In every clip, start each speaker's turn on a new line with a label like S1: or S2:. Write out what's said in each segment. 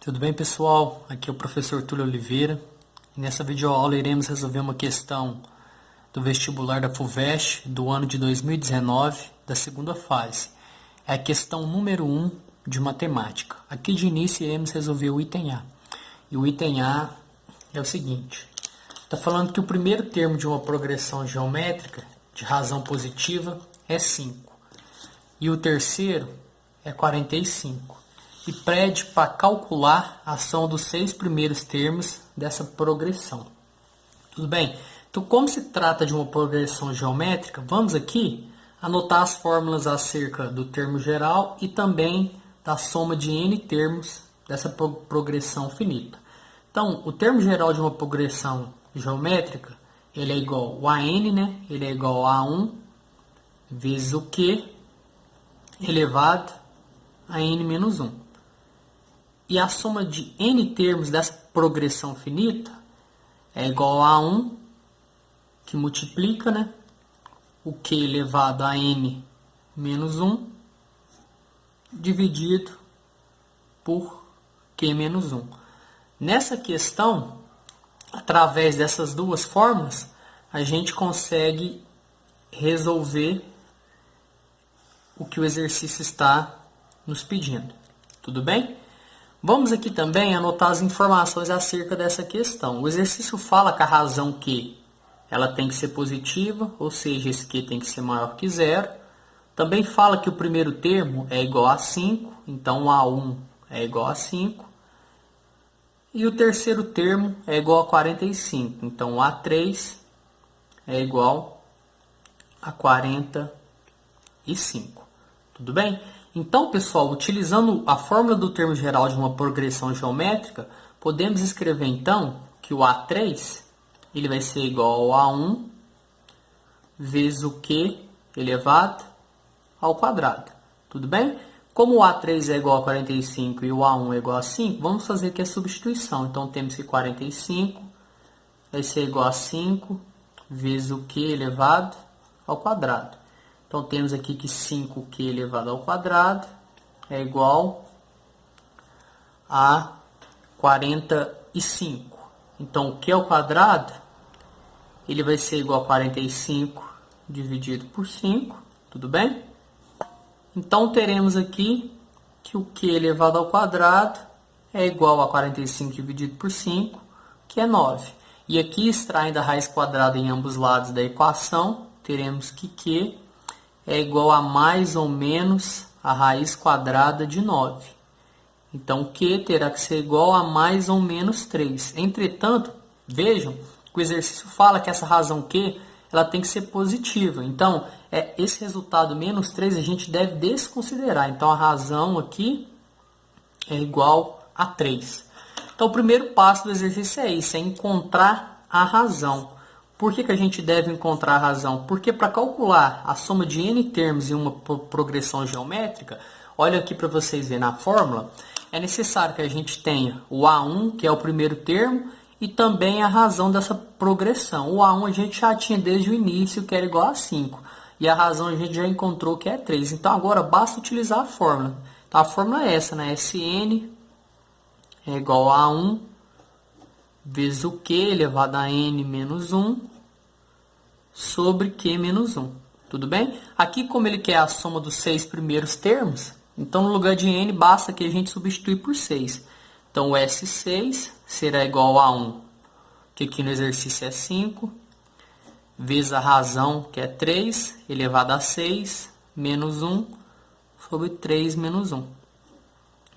S1: Tudo bem, pessoal? Aqui é o professor Túlio Oliveira. E nessa videoaula iremos resolver uma questão do vestibular da FUVEST do ano de 2019, da segunda fase. É a questão número 1 de matemática. Aqui de início iremos resolver o item A. E o item A é o seguinte. Está falando que o primeiro termo de uma progressão geométrica de razão positiva é 5. E o terceiro é 45. E pede para calcular a soma dos 6 primeiros termos dessa progressão. Tudo bem? Então, como se trata de uma progressão geométrica, vamos aqui anotar as fórmulas acerca do termo geral e também da soma de n termos dessa progressão finita. Então, o termo geral de uma progressão geométrica, ele é igual a n, né? Ele é igual a 1 vezes o q elevado a n menos 1. E a soma de n termos dessa progressão finita é igual a 1, que multiplica, né, o q elevado a n menos 1, dividido por q menos 1. Nessa questão, através dessas duas fórmulas, a gente consegue resolver o que o exercício está nos pedindo. Tudo bem? Vamos aqui também anotar as informações acerca dessa questão. O exercício fala que a razão Q ela tem que ser positiva, ou seja, esse Q tem que ser maior que zero. Também fala que o primeiro termo é igual a 5, então o A1 é igual a 5. E o terceiro termo é igual a 45, então o A3 é igual a 45. Tudo bem? Então, pessoal, utilizando a fórmula do termo geral de uma progressão geométrica, podemos escrever, então, que o A3 ele vai ser igual ao A1 vezes o Q elevado ao quadrado. Tudo bem? Como o A3 é igual a 45 e o A1 é igual a 5, vamos fazer aqui a substituição. Então, temos que 45 vai ser igual a 5 vezes o Q elevado ao quadrado. Então, temos aqui que 5q elevado ao quadrado é igual a 45. Então, o q ao quadrado ele vai ser igual a 45 dividido por 5. Tudo bem? Então, teremos aqui que o q elevado ao quadrado é igual a 45 dividido por 5, que é 9. E aqui, extraindo a raiz quadrada em ambos lados da equação, teremos que q é igual a mais ou menos a raiz quadrada de 9. Então, Q terá que ser igual a mais ou menos 3. Entretanto, vejam que o exercício fala que essa razão Q ela tem que ser positiva. Então, esse resultado menos 3 a gente deve desconsiderar. Então, a razão aqui é igual a 3. Então, o primeiro passo do exercício é isso, é encontrar a razão. Por que a gente deve encontrar a razão? Porque para calcular a soma de n termos em uma progressão geométrica, olha aqui para vocês verem na fórmula, é necessário que a gente tenha o A1, que é o primeiro termo, e também a razão dessa progressão. O A1 a gente já tinha desde o início, que era igual a 5. E a razão a gente já encontrou que é 3. Então agora basta utilizar a fórmula. Então a fórmula é essa, né? Sn é igual a 1 vezes o q elevado a n menos 1 sobre q menos 1. Tudo bem? Aqui, como ele quer a soma dos 6 primeiros termos, então no lugar de n basta que a gente substituir por 6. Então o S6 será igual a 1, que aqui no exercício é 5, vezes a razão, que é 3, elevado a 6, menos 1, sobre 3 menos 1.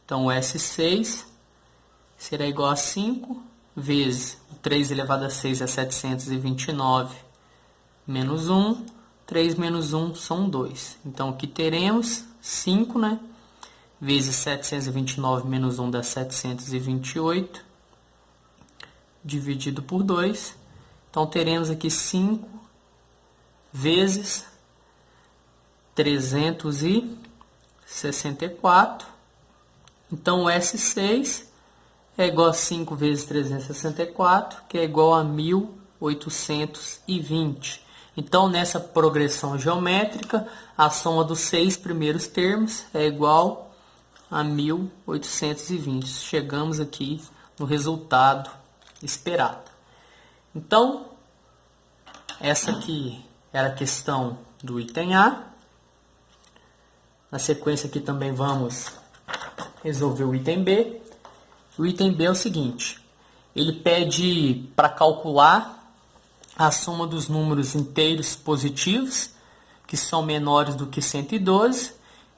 S1: Então o S6 será igual a 5, vezes 3 elevado a 6 é 729, menos 1, 3 menos 1 são 2. Então, aqui teremos 5, né? Vezes 729 menos 1 dá 728, dividido por 2. Então, teremos aqui 5 vezes 364. Então, o S6 é igual a 5 vezes 364, que é igual a 1820. Então, nessa progressão geométrica, a soma dos 6 primeiros termos é igual a 1.820. Chegamos aqui no resultado esperado. Então, essa aqui era a questão do item A. Na sequência aqui também vamos resolver o item B. O item B é o seguinte: ele pede para calcular a soma dos números inteiros positivos, que são menores do que 112,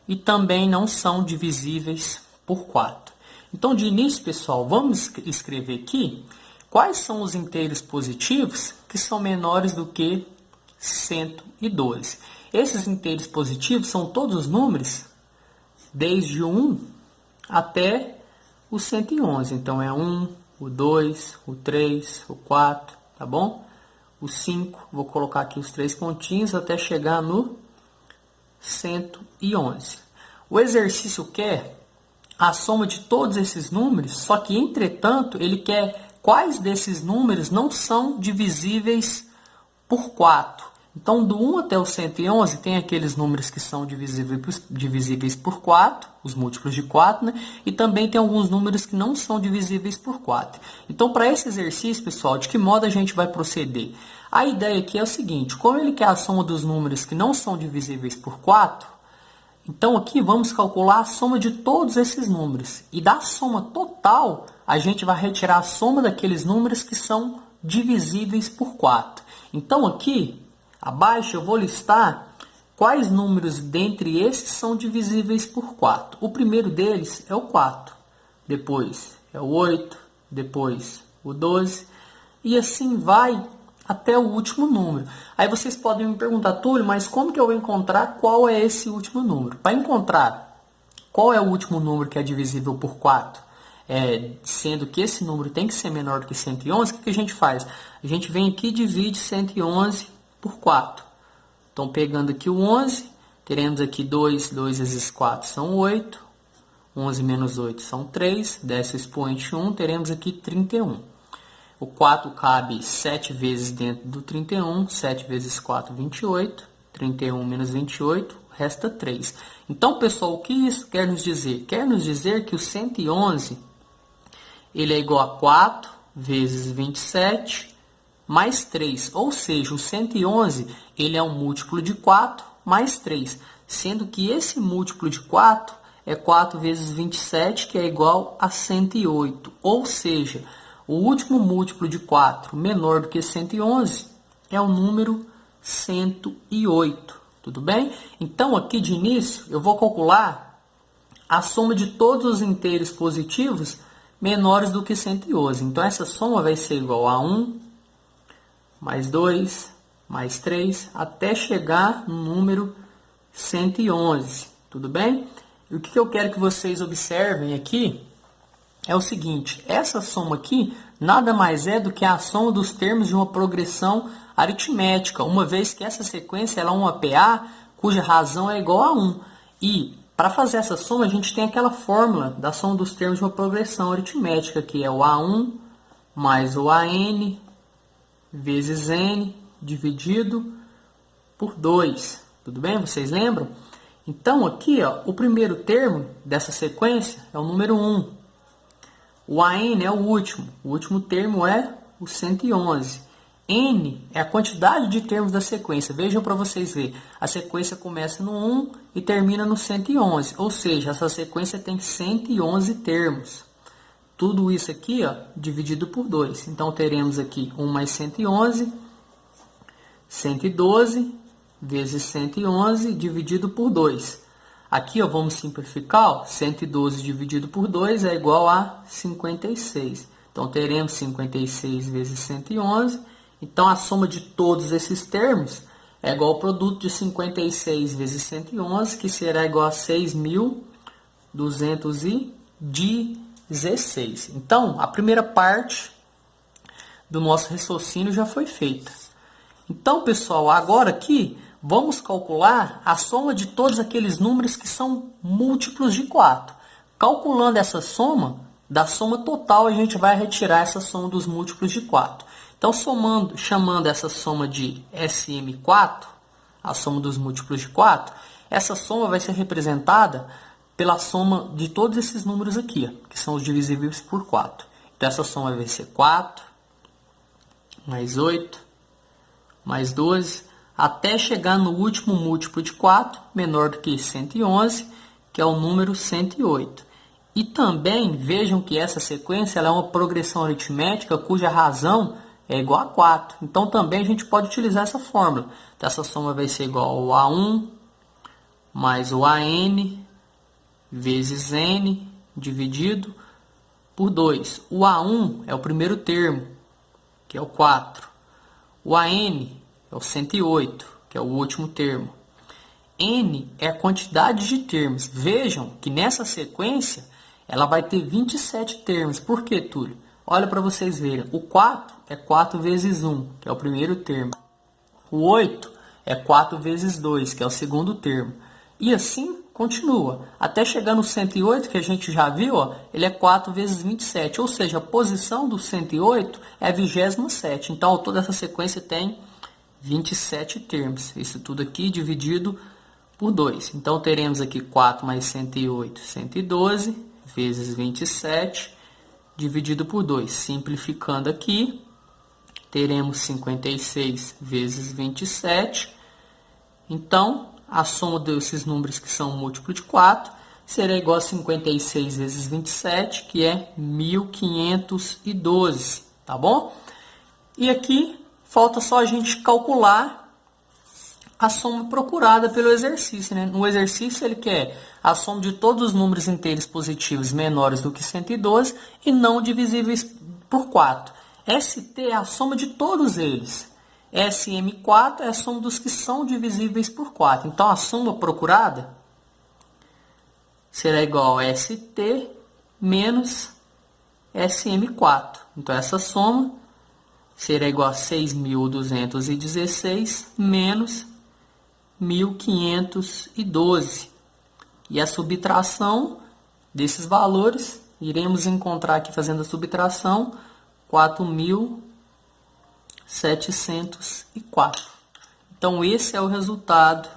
S1: e também não são divisíveis por 4. Então, de início, pessoal, vamos escrever aqui quais são os inteiros positivos que são menores do que 112. Esses inteiros positivos são todos os números desde o 1 até o 111. Então, é 1, o 2, o 3, o 4, tá bom? O 5, vou colocar aqui os 3 pontinhos até chegar no 111. O exercício quer a soma de todos esses números, só que, entretanto, ele quer quais desses números não são divisíveis por 4. Então, do 1 até o 111, tem aqueles números que são divisíveis por 4, os múltiplos de 4, né? E também tem alguns números que não são divisíveis por 4. Então, para esse exercício, pessoal, de que modo a gente vai proceder? A ideia aqui é o seguinte: como ele quer a soma dos números que não são divisíveis por 4, então aqui vamos calcular a soma de todos esses números. E da soma total, a gente vai retirar a soma daqueles números que são divisíveis por 4. Então aqui, abaixo, eu vou listar quais números dentre esses são divisíveis por 4. O primeiro deles é o 4, depois é o 8, depois o 12, e assim vai até o último número. Aí vocês podem me perguntar: Túlio, mas como que eu vou encontrar qual é esse último número? Para encontrar qual é o último número que é divisível por 4, sendo que esse número tem que ser menor do que 111, o que a gente faz? A gente vem aqui e divide 111 por 4. Então, pegando aqui o 11, teremos aqui 2 vezes 4 são 8, 11 menos 8 são 3, desce o expoente 1, teremos aqui 31. O 4 cabe 7 vezes dentro do 31, 7 vezes 4, 28, 31 menos 28, resta 3. Então, pessoal, o que isso quer nos dizer? Quer nos dizer que o 111 ele é igual a 4 vezes 27 mais 3. Ou seja, o 111 ele é um múltiplo de 4 mais 3. Sendo que esse múltiplo de 4 é 4 vezes 27, que é igual a 108. Ou seja, o último múltiplo de 4 menor do que 111 é o número 108. Tudo bem? Então, aqui de início, eu vou calcular a soma de todos os inteiros positivos menores do que 111. Então, essa soma vai ser igual a 1, mais 2, mais 3, até chegar no número 111. Tudo bem? E o que eu quero que vocês observem aqui é o seguinte: essa soma aqui nada mais é do que a soma dos termos de uma progressão aritmética, uma vez que essa sequência ela é uma PA cuja razão é igual a 1. E para fazer essa soma, a gente tem aquela fórmula da soma dos termos de uma progressão aritmética, que é o A1 mais o AN vezes N dividido por 2. Tudo bem? Vocês lembram? Então, aqui, ó, o primeiro termo dessa sequência é o número 1. O AN é o último termo é o 111. N é a quantidade de termos da sequência. Vejam para vocês verem. A sequência começa no 1 e termina no 111. Ou seja, essa sequência tem 111 termos. Tudo isso aqui, ó, dividido por 2. Então, teremos aqui 1 mais 111, 112 vezes 111 dividido por 2. Aqui, ó, vamos simplificar, ó, 112 dividido por 2 é igual a 56. Então, teremos 56 vezes 111. Então, a soma de todos esses termos é igual ao produto de 56 vezes 111, que será igual a 6.216. Então, a primeira parte do nosso raciocínio já foi feita. Então, pessoal, agora aqui vamos calcular a soma de todos aqueles números que são múltiplos de 4. Calculando essa soma, da soma total a gente vai retirar essa soma dos múltiplos de 4. Então, chamando essa soma de SM4, a soma dos múltiplos de 4, essa soma vai ser representada pela soma de todos esses números aqui, ó, que são os divisíveis por 4. Então, essa soma vai ser 4, mais 8, mais 12, até chegar no último múltiplo de 4, menor do que 111, que é o número 108. E também vejam que essa sequência ela é uma progressão aritmética cuja razão é igual a 4. Então, também a gente pode utilizar essa fórmula. Então, essa soma vai ser igual ao A1 mais o AN vezes N dividido por 2. O A1 é o primeiro termo, que é o 4. O AN é o 108, que é o último termo. N é a quantidade de termos. Vejam que nessa sequência ela vai ter 27 termos. Por quê, Túlio? Olha para vocês verem. O 4 é 4 vezes 1, que é o primeiro termo. O 8 é 4 vezes 2, que é o segundo termo. E assim continua. Até chegar no 108, que a gente já viu, ó, ele é 4 vezes 27. Ou seja, a posição do 108 é a 27. Então, toda essa sequência tem 27 termos. Isso tudo aqui dividido por 2. Então, teremos aqui 4 mais 108, 112, vezes 27, dividido por 2. Simplificando aqui, teremos 56 vezes 27. Então, a soma desses números que são múltiplo de 4 será igual a 56 vezes 27, que é 1512, tá bom? E aqui, falta só a gente calcular a soma procurada pelo exercício, né? No exercício, ele quer a soma de todos os números inteiros positivos menores do que 112 e não divisíveis por 4. ST é a soma de todos eles. SM4 é a soma dos que são divisíveis por 4. Então, a soma procurada será igual a ST menos SM4. Então, essa soma será igual a 6.216 menos 1.512. E a subtração desses valores, iremos encontrar aqui fazendo a subtração, 4.704. Então, esse é o resultado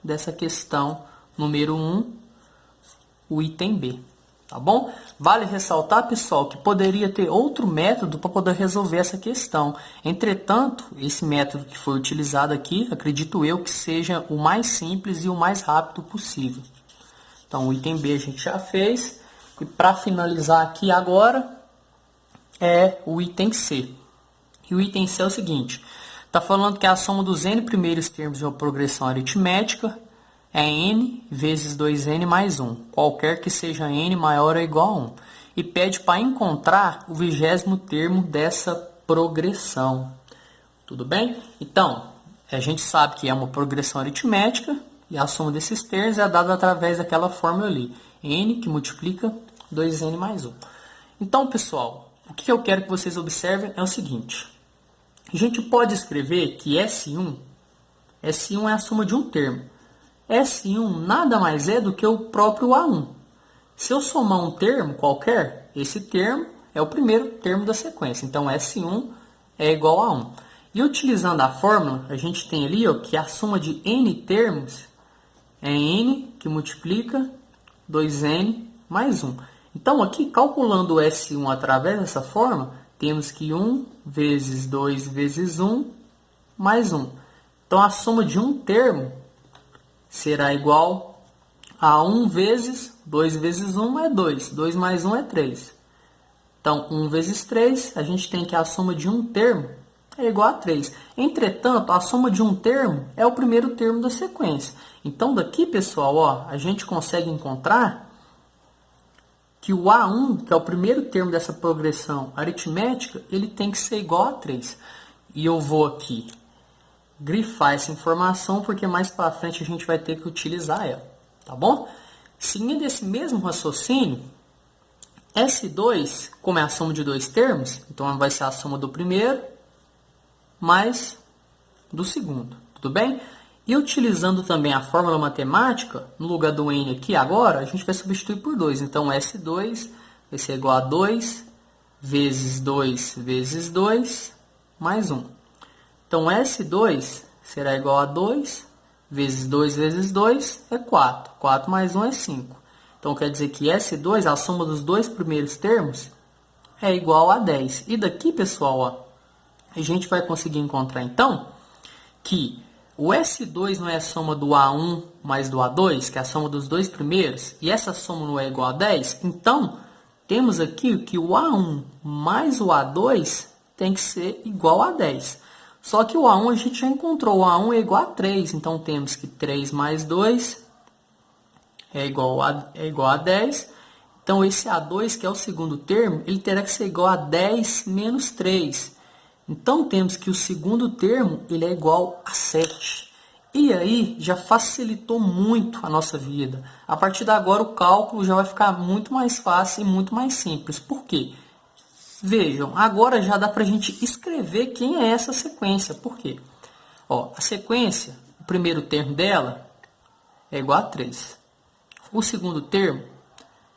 S1: dessa questão número 1, o item B. Tá bom? Vale ressaltar, pessoal, que poderia ter outro método para poder resolver essa questão. Entretanto, esse método que foi utilizado aqui, acredito eu que seja o mais simples e o mais rápido possível. Então, o item B a gente já fez. E para finalizar aqui agora, é o item C. E o item C é o seguinte. Está falando que a soma dos n primeiros termos de uma progressão aritmética é n vezes 2n mais 1, qualquer que seja n maior ou igual a 1. E pede para encontrar o 20º termo dessa progressão. Tudo bem? Então, a gente sabe que é uma progressão aritmética e a soma desses termos é dada através daquela fórmula ali. N que multiplica 2n mais 1. Então, pessoal, o que eu quero que vocês observem é o seguinte. A gente pode escrever que S1 é a soma de um termo. S1 nada mais é do que o próprio A1. Se eu somar um termo qualquer, esse termo é o primeiro termo da sequência. Então, S1 é igual a 1. E utilizando a fórmula, a gente tem ali ó, que a soma de n termos é n que multiplica 2n mais 1. Então, aqui, calculando o S1 através dessa fórmula, temos que 1 vezes 2 vezes 1 mais 1. Então, a soma de um termo será igual a 1 vezes 2 vezes 1 é 2. 2 mais 1 é 3. Então, 1 vezes 3, a gente tem que a soma de um termo é igual a 3. Entretanto, a soma de um termo é o primeiro termo da sequência. Então, daqui, pessoal, ó, a gente consegue encontrar que o A1, que é o primeiro termo dessa progressão aritmética, ele tem que ser igual a 3. E eu vou aqui grifar essa informação, porque mais para frente a gente vai ter que utilizar ela, tá bom? Seguindo esse mesmo raciocínio, S2, como é a soma de dois termos, então vai ser a soma do primeiro mais do segundo, tudo bem? E utilizando também a fórmula matemática, no lugar do n aqui agora, a gente vai substituir por 2. Então, S2 vai ser igual a 2 vezes 2 vezes 2 mais 1. Então, S2 será igual a 2 vezes 2 vezes 2 é 4. 4 mais 1 é 5. Então, quer dizer que S2, a soma dos dois primeiros termos, é igual a 10. E daqui, pessoal, ó, a gente vai conseguir encontrar, então, que o S2 não é a soma do A1 mais do A2, que é a soma dos dois primeiros, e essa soma não é igual a 10, então, temos aqui que o A1 mais o A2 tem que ser igual a 10. Só que o A1 a gente já encontrou, o A1 é igual a 3, então temos que 3 mais 2 é igual a 10. Então, esse A2, que é o segundo termo, ele terá que ser igual a 10 menos 3. Então, temos que o segundo termo ele é igual a 7. E aí, já facilitou muito a nossa vida. A partir de agora, o cálculo já vai ficar muito mais fácil e muito mais simples. Por quê? Vejam, agora já dá para a gente escrever quem é essa sequência. Por quê? Ó, a sequência, o primeiro termo dela é igual a 3. O segundo termo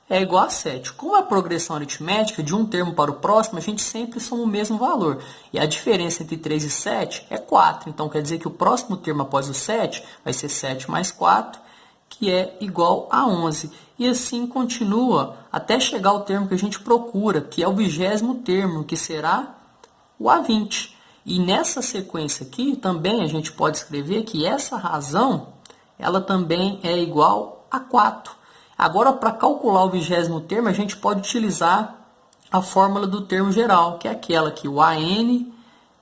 S1: é igual a 7. Como a progressão aritmética de um termo para o próximo, a gente sempre soma o mesmo valor. E a diferença entre 3 e 7 é 4. Então, quer dizer que o próximo termo após o 7 vai ser 7 mais 4, que é igual a 11. E assim continua até chegar ao termo que a gente procura, que é o 20º termo, que será o A20. E nessa sequência aqui, também a gente pode escrever que essa razão, ela também é igual a 4. Agora, para calcular o 20º termo, a gente pode utilizar a fórmula do termo geral, que é aquela que o AN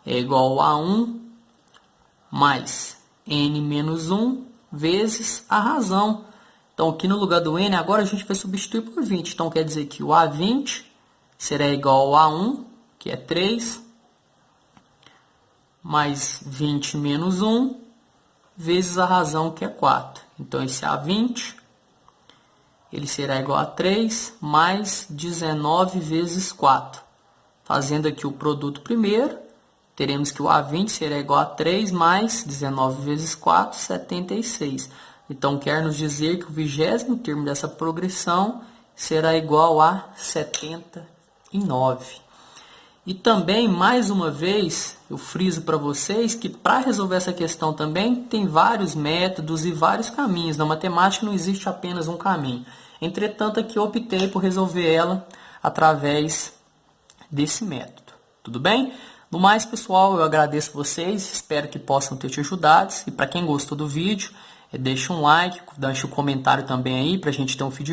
S1: é igual a 1 mais N menos 1 vezes a razão. Então, aqui no lugar do N, agora a gente vai substituir por 20. Então, quer dizer que o A20 será igual a 1, que é 3, mais 20 menos 1, vezes a razão, que é 4. Então, esse A20 ele será igual a 3 mais 19 vezes 4. Fazendo aqui o produto primeiro, teremos que o A20 será igual a 3 mais 19 vezes 4, 76. Então, quer nos dizer que o 20º termo dessa progressão será igual a 79. E também, mais uma vez, eu friso para vocês que para resolver essa questão também tem vários métodos e vários caminhos. Na matemática não existe apenas um caminho. Entretanto, aqui eu optei por resolver ela através desse método. Tudo bem? No mais, pessoal, eu agradeço vocês. Espero que possam ter te ajudado. E para quem gostou do vídeo, deixa um like, deixa um comentário também aí para a gente ter um feedback.